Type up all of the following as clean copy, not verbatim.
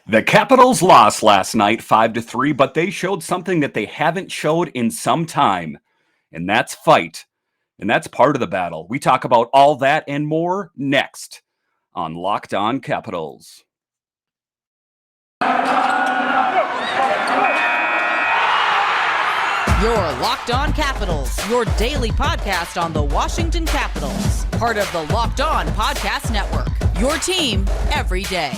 The Capitals lost last night 5-3, but they showed something that they haven't showed in some time, and that's fight. And that's part of the battle. We talk about all that and more next on Locked On Capitals. Your Locked On Capitals, your daily podcast on the Washington Capitals. Part of the Locked On Podcast Network, your team every day.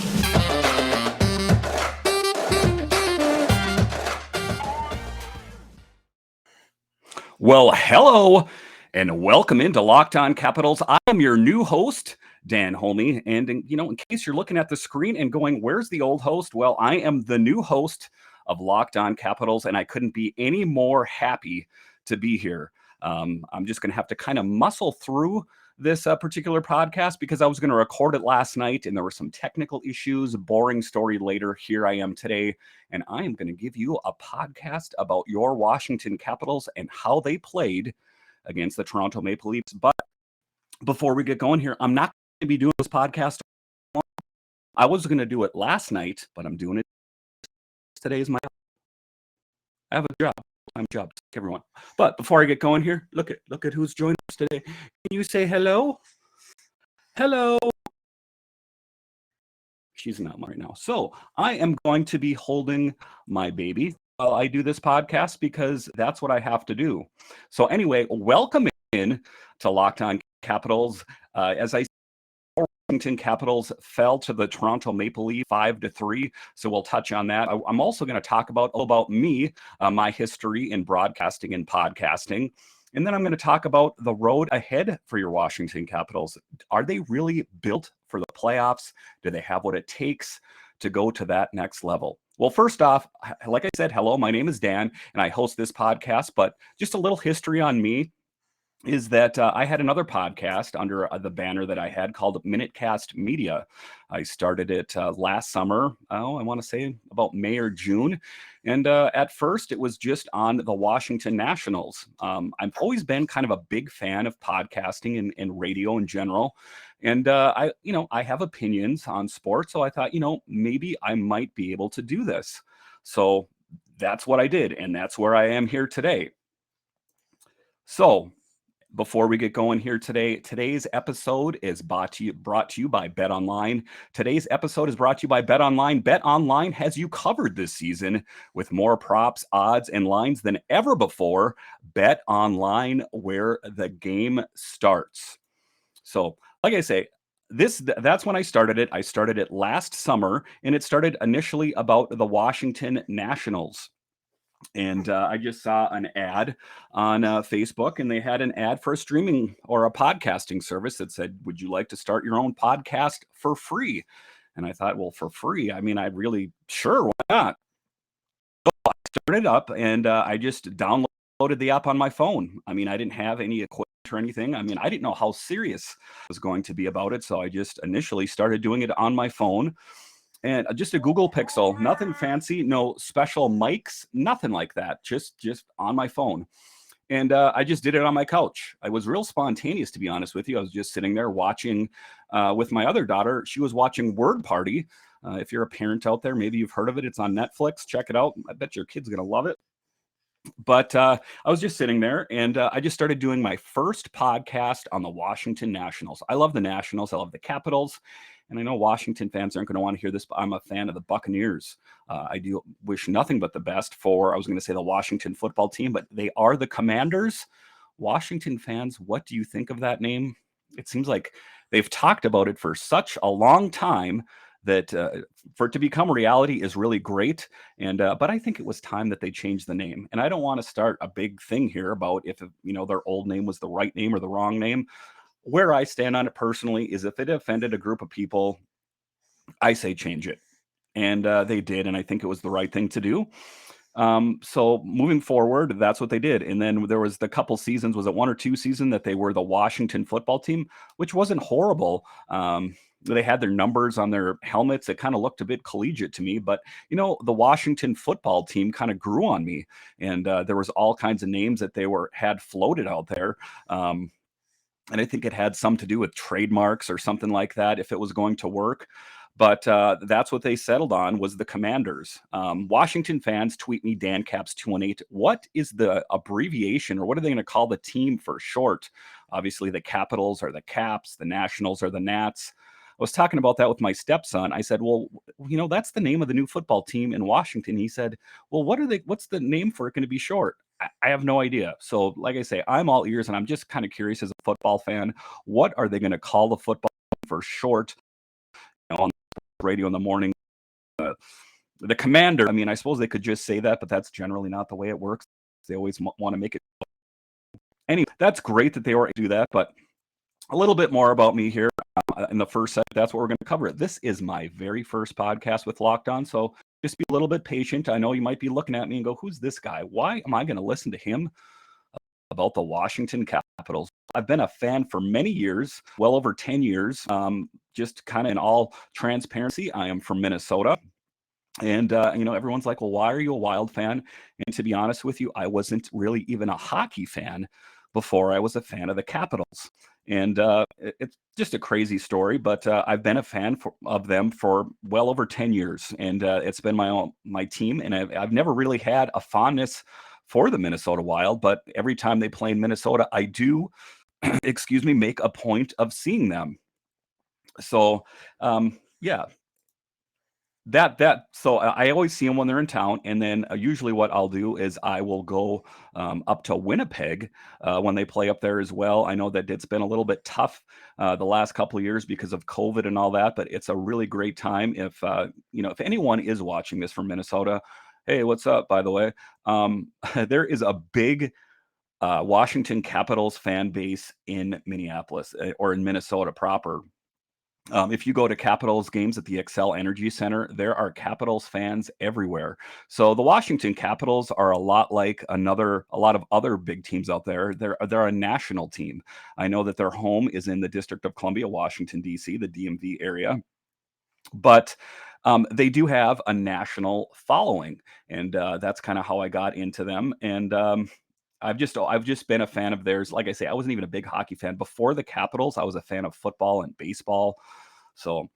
Well, hello and welcome into Locked On Capitals. I am your new host, Dan Holme. And in case you're looking at the screen and going, where's the old host? Well, I am the new host of Locked On Capitals, and I couldn't be any more happy to be here. I'm just going to have to kind of muscle through this particular podcast because I was going to record it last night and there were some technical issues. Boring story later. Here I am today, and I am going to give you a podcast about your Washington Capitals and how they played against the Toronto Maple Leafs. But before we get going here, I'm not going to be doing this podcast. I was going to do it last night, but I'm doing it today. Is my I have a job. I'm job, everyone. But before I get going here, look at who's joining us today. Can you say hello? Hello. She's not right now. So I am going to be holding my baby while I do this podcast because that's what I have to do. So anyway, welcome in to Locked On Capitals. As I Washington Capitals fell to the Toronto Maple Leafs 5-3. So we'll touch on that. I'm also going to talk about me, my history in broadcasting and podcasting. And then I'm going to talk about the road ahead for your Washington Capitals. Are they really built for the playoffs? Do they have what it takes to go to that next level? Well, first off, like I said, hello, my name is Dan, and I host this podcast. But just a little history on me is that I had another podcast under the banner that I had called MinuteCast Media. I started it last summer, I want to say about May or June. And at first, it was just on the Washington Nationals. I've always been kind of a big fan of podcasting and radio in general. And I have opinions on sports. So I thought, maybe I might be able to do this. So that's what I did. And that's where I am here today. So before we get going here today, today's episode is brought to you by BetOnline. Today's episode is brought to you by BetOnline. BetOnline has you covered this season with more props, odds, and lines than ever before. BetOnline, where the game starts. So, like I say, that's when I started it. I started it last summer, and it started initially about the Washington Nationals. And I just saw an ad on Facebook, and they had an ad for a streaming or a podcasting service that said, would you like to start your own podcast for free? And I thought, well, for free? I mean, sure, why not? So I started it up, and I just downloaded the app on my phone. I mean, I didn't have any equipment or anything. I mean, I didn't know how serious I was going to be about it. So I just initially started doing it on my phone. And just a Google Pixel, nothing fancy, no special mics, nothing like that, just on my phone. And I just did it on my couch. I was real spontaneous, to be honest with you. I was just sitting there watching with my other daughter. She was watching Word Party. If you're a parent out there, maybe you've heard of it. It's on Netflix. Check it out. I bet your kid's going to love it. But I was just sitting there, and I just started doing my first podcast on the Washington Nationals. I love the Nationals. I love the Capitals. And I know Washington fans aren't going to want to hear this, but I'm a fan of the Buccaneers. I do wish nothing but the best for, I was going to say the Washington football team, but they are the Commanders. Washington fans, what do you think of that name? It seems like they've talked about it for such a long time that for it to become reality is really great. And but I think it was time that they changed the name. And I don't want to start a big thing here about if their old name was the right name or the wrong name. Where I stand on it personally is if it offended a group of people, I say change it. And they did, and I think it was the right thing to do. So moving forward, that's what they did. And then there was the couple seasons, was it 1 or 2 seasons that they were the Washington football team, which wasn't horrible. They had their numbers on their helmets. It kind of looked a bit collegiate to me, but the Washington football team kind of grew on me. And there was all kinds of names that they had floated out there. And I think it had some to do with trademarks or something like that, if it was going to work. But that's what they settled on, was the Commanders. Washington fans tweet me, DanCaps218. What is the abbreviation, or what are they going to call the team for short? Obviously, the Capitals are the Caps, the Nationals are the Nats. I was talking about that with my stepson. I said, well, that's the name of the new football team in Washington. He said, well, what's the name for it going to be short? I have no idea. So like I say, I'm all ears, and I'm just kind of curious as a football fan, what are they going to call the football team for short? On the radio in the morning, the Commander, I mean, I suppose they could just say that, but that's generally not the way it works. They always want to make it. Anyway, that's great that they were able to do that, but a little bit more about me here in the first set. That's what we're going to cover. This is my very first podcast with Locked On, so just be a little bit patient. I know you might be looking at me and go, who's this guy? Why am I going to listen to him about the Washington Capitals? I've been a fan for many years, well over 10 years. Just kind of in all transparency, I am from Minnesota. And, everyone's like, well, why are you a Wild fan? And to be honest with you, I wasn't really even a hockey fan before I was a fan of the Capitals. And it's just a crazy story, but I've been a fan of them for well over 10 years. And it's been my team. And I've never really had a fondness for the Minnesota Wild. But every time they play in Minnesota, I do, make a point of seeing them. So, yeah. So I always see them when they're in town, and then usually what I'll do is I will go up to Winnipeg when they play up there as well. I know that it's been a little bit tough the last couple of years because of COVID and all that, but it's a really great time. If if anyone is watching this from Minnesota, hey, what's up? By the way, there is a big Washington Capitals fan base in Minneapolis or in Minnesota proper. If you go to Capitals games at the Xcel Energy Center, there are Capitals fans everywhere. So the Washington Capitals are a lot like a lot of other big teams out there. They're a national team. I know that their home is in the District of Columbia, Washington, D.C., the DMV area. But they do have a national following, and that's kind of how I got into them. And I've just been a fan of theirs. Like I say, I wasn't even a big hockey fan before the Capitals. I was a fan of football and baseball. So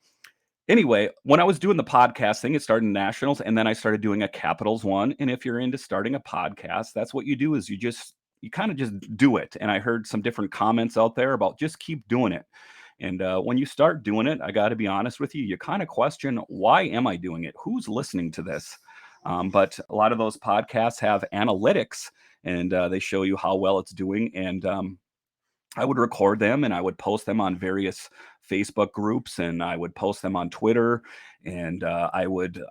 anyway, when I was doing the podcast thing, it started in Nationals, and then I started doing a Capitals one. And if you're into starting a podcast, that's what you do, is you kind of just do it. And I heard some different comments out there about just keep doing it. And when you start doing it, I got to be honest with you, you kind of question, why am I doing it? Who's listening to this? But a lot of those podcasts have analytics, and they show you how well it's doing. And I would record them and I would post them on various Facebook groups, and I would post them on Twitter, and I would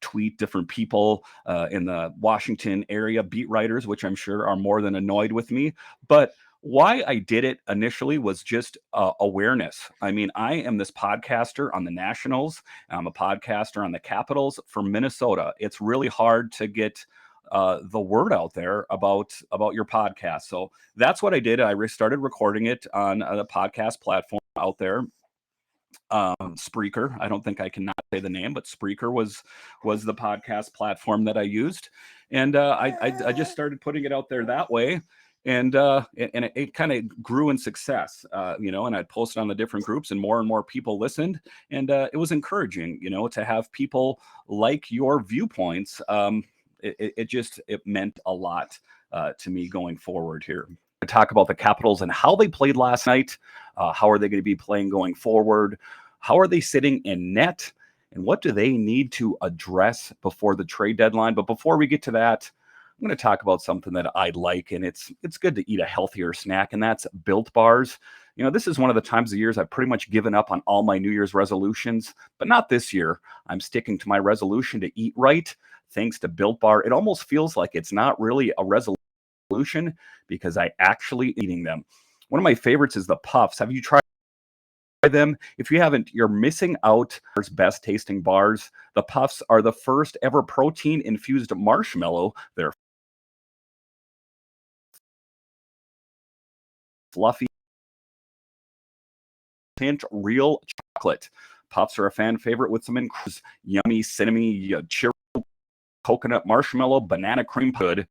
tweet different people in the Washington area, beat writers, which I'm sure are more than annoyed with me. But why I did it initially was just awareness. I mean, I am this podcaster on the Nationals. I'm a podcaster on the Capitals for Minnesota. It's really hard to get the word out there about your podcast. So that's what I did. I started recording it on a podcast platform out there. Spreaker. I don't think I can not say the name, but Spreaker was the podcast platform that I used. And I just started putting it out there that way. And it kind of grew in success, and I'd post it on the different groups, and more people listened. And it was encouraging, to have people like your viewpoints. It meant a lot to me going forward here. To talk about the Capitals and how they played last night. How are they going to be playing going forward? How are they sitting in net? And what do they need to address before the trade deadline? But before we get to that, I'm going to talk about something that I like, and it's good to eat a healthier snack, and that's Built Bars. This is one of the times of years I've pretty much given up on all my New Year's resolutions, but not this year. I'm sticking to my resolution to eat right, thanks to Built Bar. It almost feels like it's not really a resolution because I actually eating them. One of my favorites is the Puffs. Have you tried them? If you haven't, you're missing out. Best tasting bars. The Puffs are the first ever protein infused marshmallow. They're fluffy, real chocolate. Puffs are a fan favorite with some yummy cinnamon, cheery coconut marshmallow, banana cream pudding.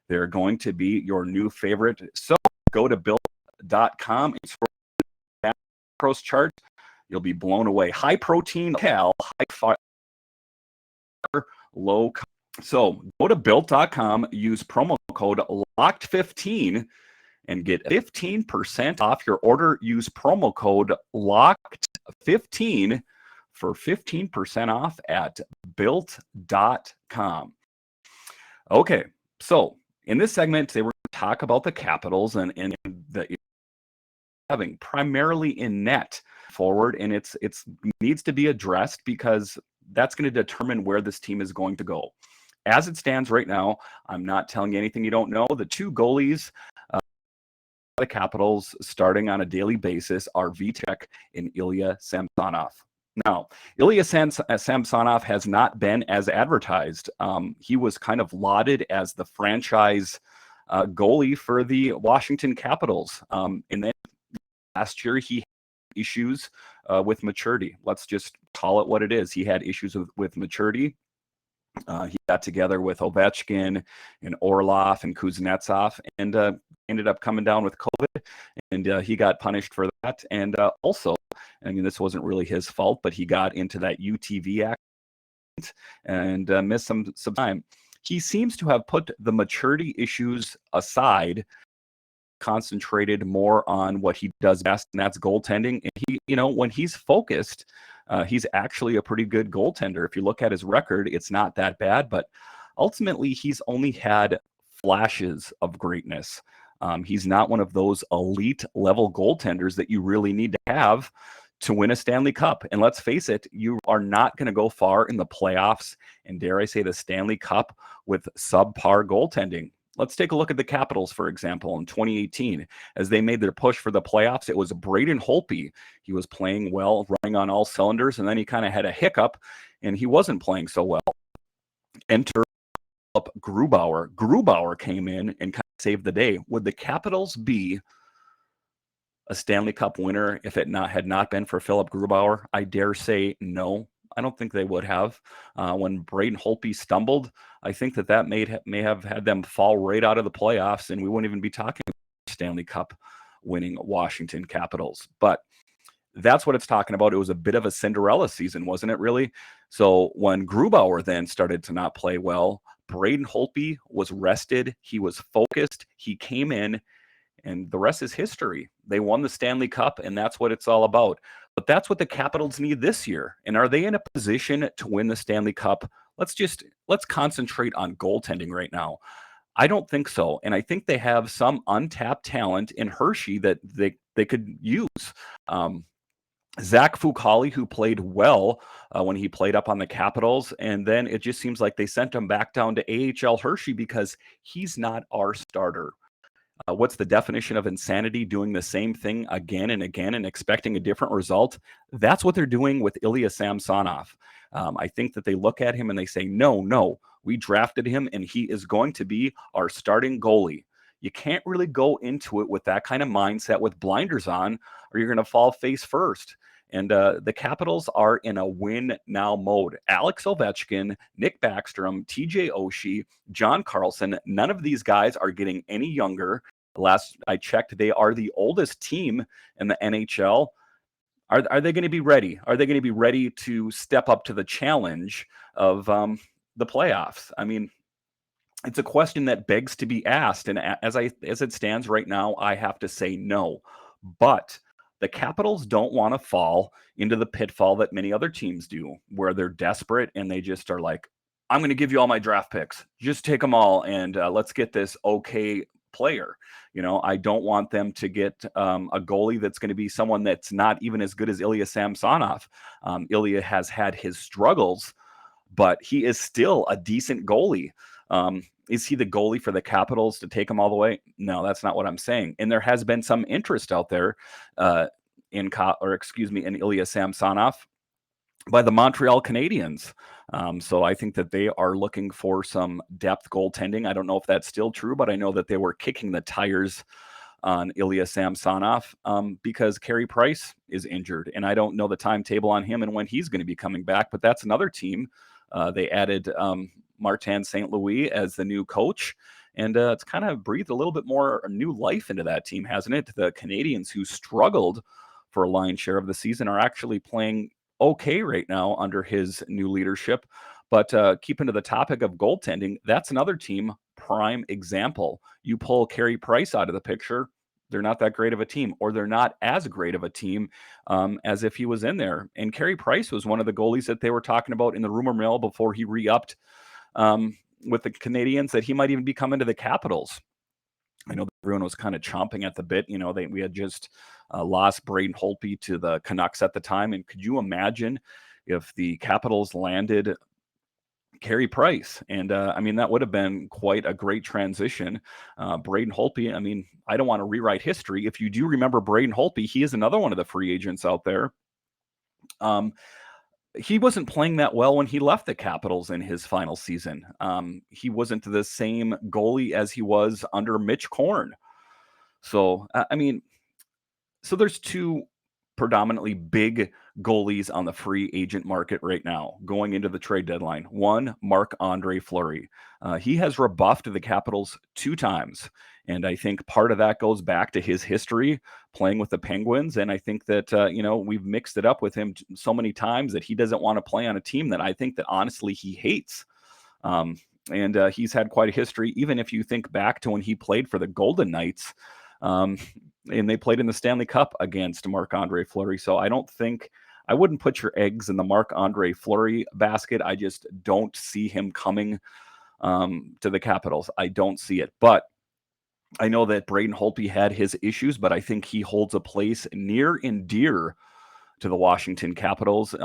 They're going to be your new favorite. So go to built.com and scroll down the chart. You'll be blown away. High protein, cal, high fiber, low. So go to built.com, use promo code LOCKED15 and get 15% off your order. Use promo code LOCKED15 for 15% off at built.com. Okay, so in this segment, they were going to talk about the Capitals and the having primarily in net forward, and it's needs to be addressed because that's going to determine where this team is going to go. As it stands right now, I'm not telling you anything you don't know. The two goalies the Capitals starting on a daily basis are Vitek and Ilya Samsonov. Now, Ilya Samsonov has not been as advertised. He was kind of lauded as the franchise goalie for the Washington Capitals. And then last year, he had issues with maturity. Let's just call it what it is. He had issues with maturity. He got together with Ovechkin and Orlov and Kuznetsov and ended up coming down with COVID, and he got punished for that. And also, I mean, this wasn't really his fault, but he got into that UTV accident and missed some time. He seems to have put the maturity issues aside, concentrated more on what he does best, and that's goaltending. And he, when he's focused, he's actually a pretty good goaltender. If you look at his record, it's not that bad, but ultimately he's only had flashes of greatness. He's not one of those elite level goaltenders that you really need to have to win a Stanley Cup. And let's face it, you are not going to go far in the playoffs, and dare I say the Stanley Cup, with subpar goaltending. Let's take a look at the Capitals, for example, in 2018. As they made their push for the playoffs, it was Braden Holtby. He was playing well, running on all cylinders, and then he kind of had a hiccup, and he wasn't playing so well. Enter up Grubauer. Grubauer came in and kind of saved the day. Would the Capitals be a Stanley Cup winner if it had not been for Philip Grubauer? I dare say no. I don't think they would have. When Braden Holtby stumbled, I think that may have had them fall right out of the playoffs, and we wouldn't even be talking about Stanley Cup winning Washington Capitals. But that's what it's talking about. It was a bit of a Cinderella season, wasn't it, really? So when Grubauer then started to not play well, Braden Holtby was rested. He was focused. He came in, and the rest is history. They won the Stanley Cup, and that's what it's all about. But that's what the Capitals need this year. And are they in a position to win the Stanley Cup? Let's concentrate on goaltending right now. I don't think so. And I think they have some untapped talent in Hershey that they could use. Zach Fucale, who played well when he played up on the Capitals, and then it just seems like they sent him back down to AHL Hershey because he's not our starter. What's the definition of insanity? Doing the same thing again and again and expecting a different result. That's what they're doing with Ilya Samsonov. I think that they look at him and they say, no, we drafted him and he is going to be our starting goalie. You can't really go into it with that kind of mindset with blinders on, or you're going to fall face first. And the Capitals are in a win-now mode. Alex Ovechkin, Nick Backstrom, TJ Oshie, John Carlson, none of these guys are getting any younger. Last I checked, they are the oldest team in the NHL. Are they going to be ready? Are they going to be ready to step up to the challenge of the playoffs? I mean, it's a question that begs to be asked. And as it stands right now, I have to say no. But the Capitals don't want to fall into the pitfall that many other teams do, where they're desperate and they just are like, I'm going to give you all my draft picks. Just take them all and let's get this okay player. I don't want them to get a goalie that's going to be someone that's not even as good as Ilya Samsonov. Ilya has had his struggles, but he is still a decent goalie. Is he the goalie for the Capitals to take him all the way? No, that's not what I'm saying. And there has been some interest out there in Ilya Samsonov by the Montreal Canadiens. So I think that they are looking for some depth goaltending. I don't know if that's still true, but I know that they were kicking the tires on Ilya Samsonov because Carey Price is injured. And I don't know the timetable on him and when he's going to be coming back, but that's another team. They added Martin St. Louis as the new coach. And it's kind of breathed a little bit more new life into that team, hasn't it? The Canadians, who struggled for a lion's share of the season, are actually playing okay right now under his new leadership. But keeping to the topic of goaltending, that's another team prime example. You pull Carey Price out of the picture, they're not that great of a team, or they're not as great of a team as if he was in there. And Carey Price was one of the goalies that they were talking about in the rumor mill before he re-upped with the Canadiens, that he might even be coming to the Capitals. I know everyone was kind of chomping at the bit. We had just lost Braden Holtby to the Canucks at the time. And could you imagine if the Capitals landed Carey Price? And that would have been quite a great transition. Braden Holtby, I don't want to rewrite history. If you do remember Braden Holtby, he is another one of the free agents out there. He wasn't playing that well when he left the Capitals in his final season. He wasn't the same goalie as he was under Mitch Korn. So, so there's two predominantly big goalies on the free agent market right now going into the trade deadline. One, Marc-Andre Fleury. He has rebuffed the Capitals 2 times. And I think part of that goes back to his history playing with the Penguins. And I think that, we've mixed it up with him so many times that he doesn't want to play on a team that I think that honestly he hates. And he's had quite a history, even if you think back to when he played for the Golden Knights. And they played in the Stanley Cup against Marc-Andre Fleury. So I wouldn't put your eggs in the Marc-Andre Fleury basket. I just don't see him coming to the Capitals. I don't see it. But I know that Braden Holtby had his issues, but I think he holds a place near and dear to the Washington Capitals.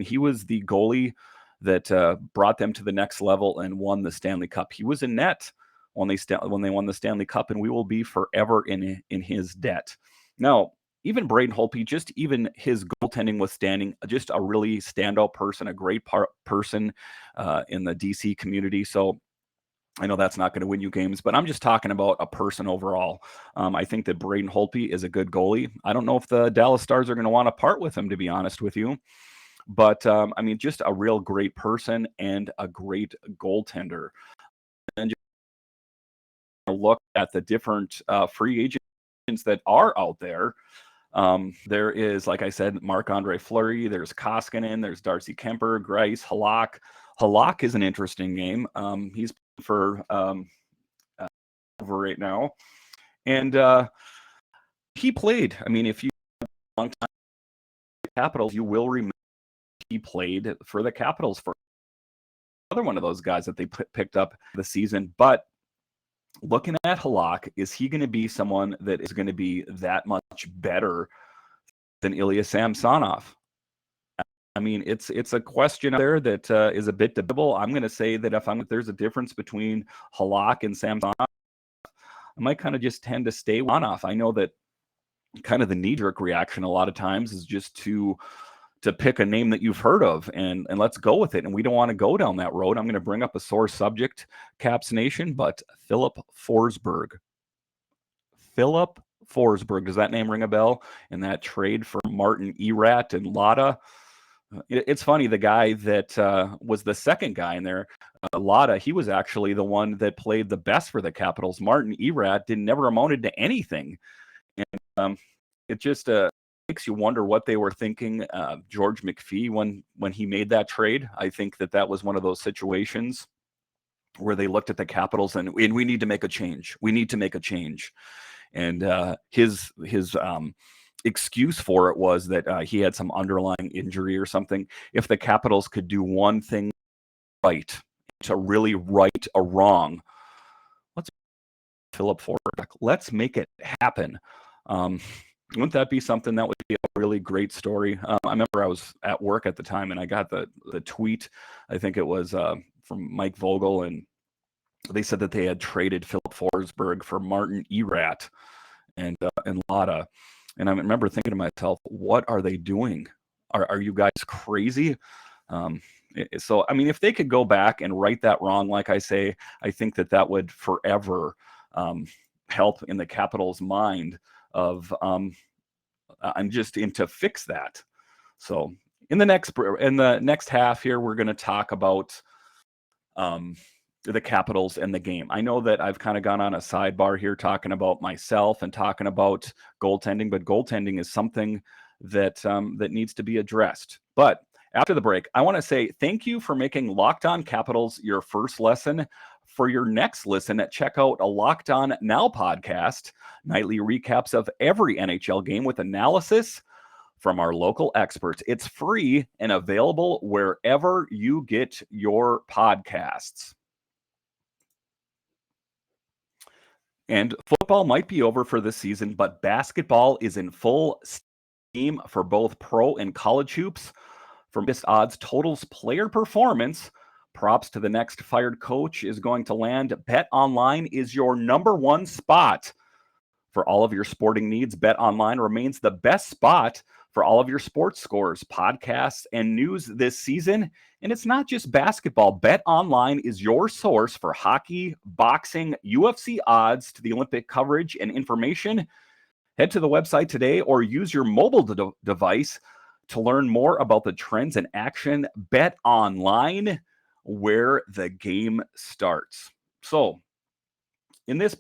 He was the goalie that brought them to the next level and won the Stanley Cup. He was in net when they won the Stanley Cup, and we will be forever in his debt. Now, even Braden Holtby, just even his goaltending withstanding, just a really standout person, a great person in the DC community. So I know that's not going to win you games, but I'm just talking about a person overall. I think that Braden Holtby is a good goalie. I don't know if the Dallas Stars are going to want to part with him, to be honest with you. But, just a real great person and a great goaltender. And just look at the different free agents that are out there. There is, like I said, Marc-Andre Fleury, there's Koskinen, there's Darcy Kemper, Greiss, Halak. Halak is an interesting game. He's for over right now. And he played. If you have a long time in the Capitals, you will remember he played for the Capitals for another one of those guys that they picked up the season. But looking at Halak, is he going to be someone that is going to be that much better than Ilya Samsonov? It's a question there that is a bit debatable. I'm going to say that if there's a difference between Halak and Samsonov, I might kind of just tend to stay one off. I know that kind of the knee-jerk reaction a lot of times is just to pick a name that you've heard of and let's go with it. And we don't want to go down that road. I'm going to bring up a sore subject, Caps Nation, but Filip Forsberg. Filip Forsberg, does that name ring a bell? In that trade for Martin Erat and Lada. It's funny, the guy that was the second guy in there, Lada, he was actually the one that played the best for the Capitals. Martin Erat never amounted to anything. And it just makes you wonder what they were thinking. George McPhee, when he made that trade, I think that was one of those situations where they looked at the Capitals and we need to make a change. We need to make a change. And his excuse for it was that he had some underlying injury or something. If the Capitals could do one thing right to really right a wrong, let's Filip Forsberg. Let's make it happen. Wouldn't that be something that would be a really great story? I remember I was at work at the time and I got the tweet. I think it was from Mike Vogel, and they said that they had traded Filip Forsberg for Martin Erat and Lada. And I remember thinking to myself, what are they doing? Are you guys crazy? So, if they could go back and right that wrong, like I say, I think that would forever help in the Capitals' mind of I'm just in to fix that. So in the next half here, we're going to talk about the Capitals and the game. I know that I've kind of gone on a sidebar here talking about myself and talking about goaltending, but goaltending is something that needs to be addressed. But after the break, I want to say thank you for making Locked On Capitals your first lesson. For your next listen, check out a Locked On Now podcast, nightly recaps of every NHL game with analysis from our local experts. It's free and available wherever you get your podcasts. And football might be over for this season, but basketball is in full steam for both pro and college hoops. From best odds, totals, player performance, props to the next fired coach is going to land. BetOnline is your number one spot for all of your sporting needs. BetOnline remains the best spot for all of your sports scores, podcasts, and news this season. And it's not just basketball. BetOnline is your source for hockey, boxing, UFC odds to the Olympic coverage and information. Head to the website today or use your mobile device to learn more about the trends in action. BetOnline, where the game starts. So, in this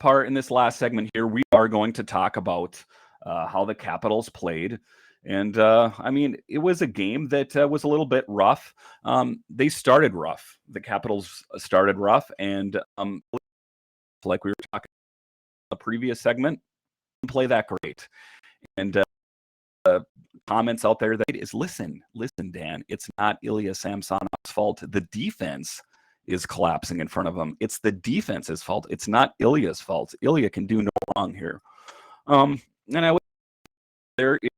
last segment here, we are going to talk about how the Capitals played. And, it was a game that was a little bit rough. They started rough. The Capitals started rough. And like we were talking in the previous segment, didn't play that great. And comments out there that is, listen, Dan, it's not Ilya Samsonov's fault. The defense is collapsing in front of him. It's the defense's fault. It's not Ilya's fault. Ilya can do no wrong here. And I would there is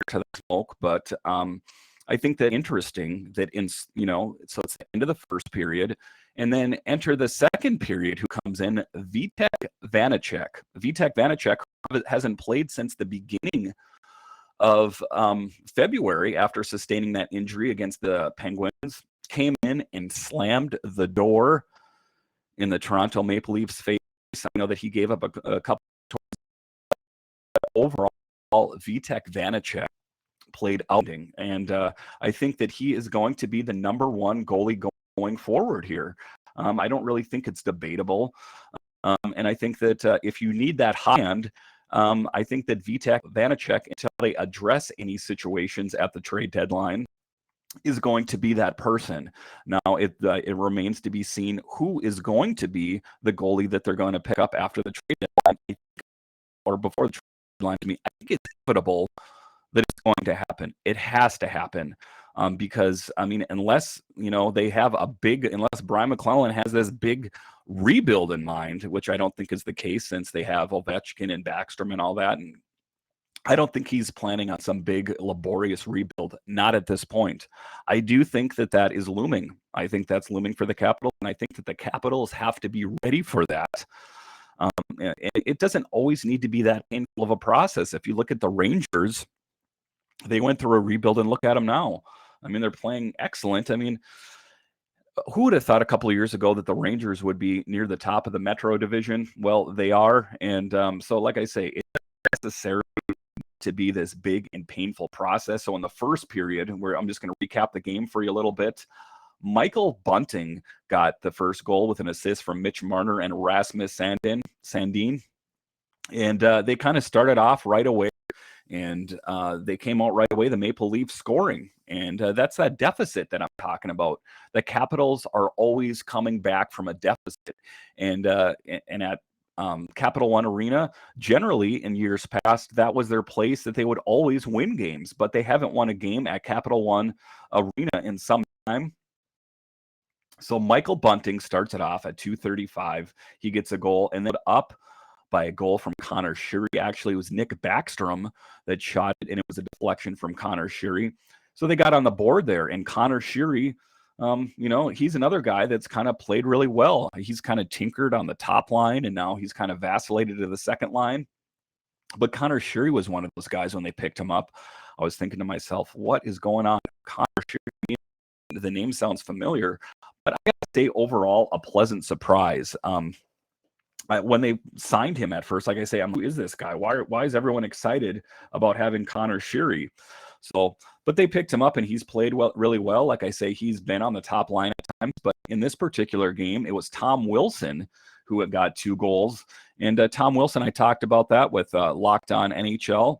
to the smoke, but I think that interesting that so it's the end of the first period, and then enter the second period. Who comes in? Vitek Vanacek. Vitek Vanacek hasn't played since the beginning of February after sustaining that injury against the Penguins. Came in and slammed the door in the Toronto Maple Leafs face. I know that he gave up a couple. Overall, Vitek Vanacek played outing, and I think that he is going to be the number one goalie going forward here. I don't really think it's debatable, and I think that if you need that high end, I think that Vitek Vanacek, until they address any situations at the trade deadline, is going to be that person. Now, it remains to be seen who is going to be the goalie that they're going to pick up after the trade deadline or before the trade deadline. To me, I think it's inevitable that it's going to happen. It has to happen because, unless, they have unless Brian McClellan has this big rebuild in mind, which I don't think is the case since they have Ovechkin and Backstrom and all that. And I don't think he's planning on some big laborious rebuild. Not at this point. I do think that is looming. I think that's looming for the Capitals, and I think that the Capitals have to be ready for that. It doesn't always need to be that painful of a process. If you look at the Rangers, they went through a rebuild, and look at them now. They're playing excellent. Who would have thought a couple of years ago that the Rangers would be near the top of the Metro Division? Well, they are. And so, like I say, it's necessary to be this big and painful process. So in the first period, where I'm just going to recap the game for you a little bit, Michael Bunting got the first goal with an assist from Mitch Marner and Rasmus Sandin. And they kind of started off right away. And they came out right away, the Maple Leafs scoring. And that's that deficit that I'm talking about. The Capitals are always coming back from a deficit. And at Capital One Arena, generally in years past, that was their place that they would always win games. But they haven't won a game at Capital One Arena in some time. So Michael Bunting starts it off at 2:35. He gets a goal, and then up by a goal from Connor Sheary. Actually, it was Nick Backstrom that shot it, and it was a deflection from Connor Sheary. So they got on the board there, and Connor Sheary, he's another guy that's kind of played really well. He's kind of tinkered on the top line, and now he's kind of vacillated to the second line. But Connor Sheary was one of those guys when they picked him up. I was thinking to myself, what is going on? Connor Sheary, the name sounds familiar, but I got to say overall a pleasant surprise. When they signed him at first, like I say, who is this guy? Why is everyone excited about having Connor Sheary? So, but they picked him up, and he's played really well. Like I say, he's been on the top line at times, but in this particular game, it was Tom Wilson who had got 2 goals. And Tom Wilson, I talked about that with Locked On NHL.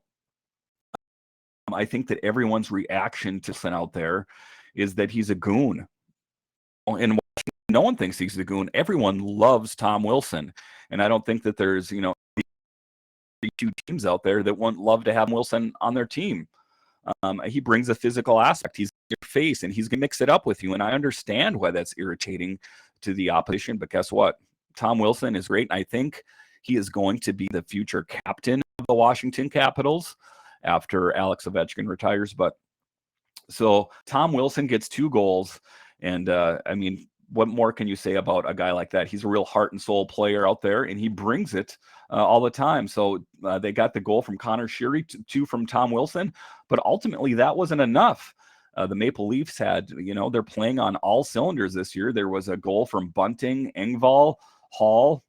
I think that everyone's reaction to Wilson out there is that he's a goon. And no one thinks he's a goon. Everyone loves Tom Wilson. And I don't think that there's, 2 teams out there that wouldn't love to have Wilson on their team. He brings a physical aspect. He's in your face, and he's going to mix it up with you. And I understand why that's irritating to the opposition. But guess what? Tom Wilson is great. And I think he is going to be the future captain of the Washington Capitals after Alex Ovechkin retires. But so Tom Wilson gets 2 goals. And what more can you say about a guy like that? He's a real heart and soul player out there, and he brings it all the time. So they got the goal from Connor Sheary, 2 from Tom Wilson, but ultimately that wasn't enough. The Maple Leafs had, they're playing on all cylinders this year. There was a goal from Bunting, Engvall, Hall,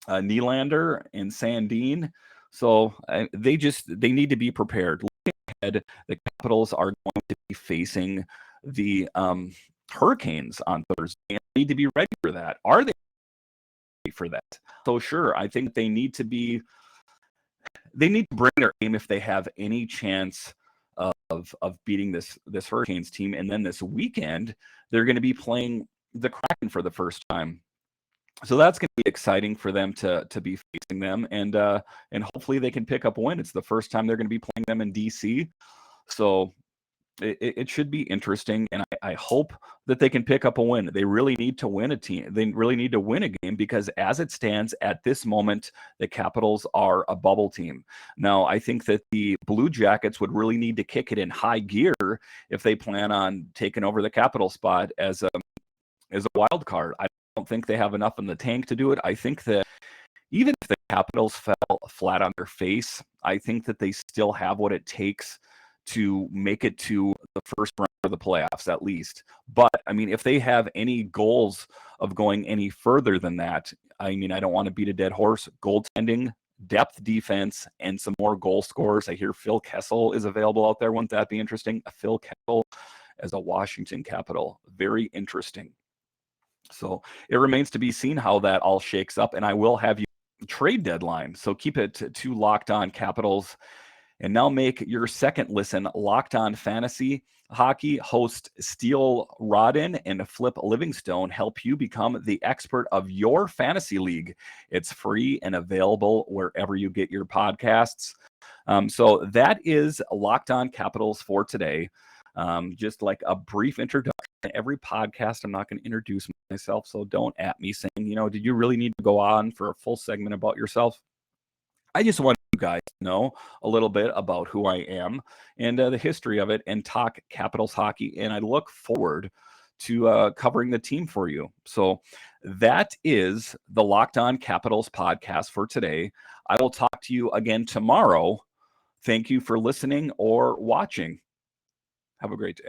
Nylander, and Sandin. So they need to be prepared. Looking ahead, the Capitals are going to be facing the Hurricanes on Thursday. They need to be ready for that. Are they ready for that? So sure, I think they need to bring their game if they have any chance of beating this Hurricanes team. And then this weekend, they're going to be playing the Kraken for the first time. So that's going to be exciting for them to be facing them, and hopefully they can pick up a win. It's the first time they're going to be playing them in DC. So it should be interesting, and I hope that they can pick up a win. They really need to win They really need to win a game, because as it stands at this moment, the Capitals are a bubble team. Now, I think that the Blue Jackets would really need to kick it in high gear if they plan on taking over the Capital spot as a wild card. I don't think they have enough in the tank to do it. I think that even if the Capitals fell flat on their face, I think that they still have what it takes to make it to the first round of the playoffs at least. But if they have any goals of going any further than that, I don't want to beat a dead horse. Goaltending, depth defense, and some more goal scorers. I hear Phil Kessel is available out there. Wouldn't that be interesting? Phil Kessel as a Washington Capital. Very interesting. So it remains to be seen how that all shakes up, and I will have you trade deadline. So keep it to Locked On Capitals. And now make your second listen Locked On Fantasy Hockey. Host Steele Rodden and Flip Livingstone help you become the expert of your fantasy league. It's free and available wherever you get your podcasts. So that is Locked On Capitals for today. Just like a brief introduction. Every podcast, I'm not going to introduce myself, so don't at me saying, did you really need to go on for a full segment about yourself? I just want you guys to know a little bit about who I am and the history of it, and talk Capitals hockey. And I look forward to covering the team for you. So that is the Locked On Capitals podcast for today. I will talk to you again tomorrow. Thank you for listening or watching. Have a great day.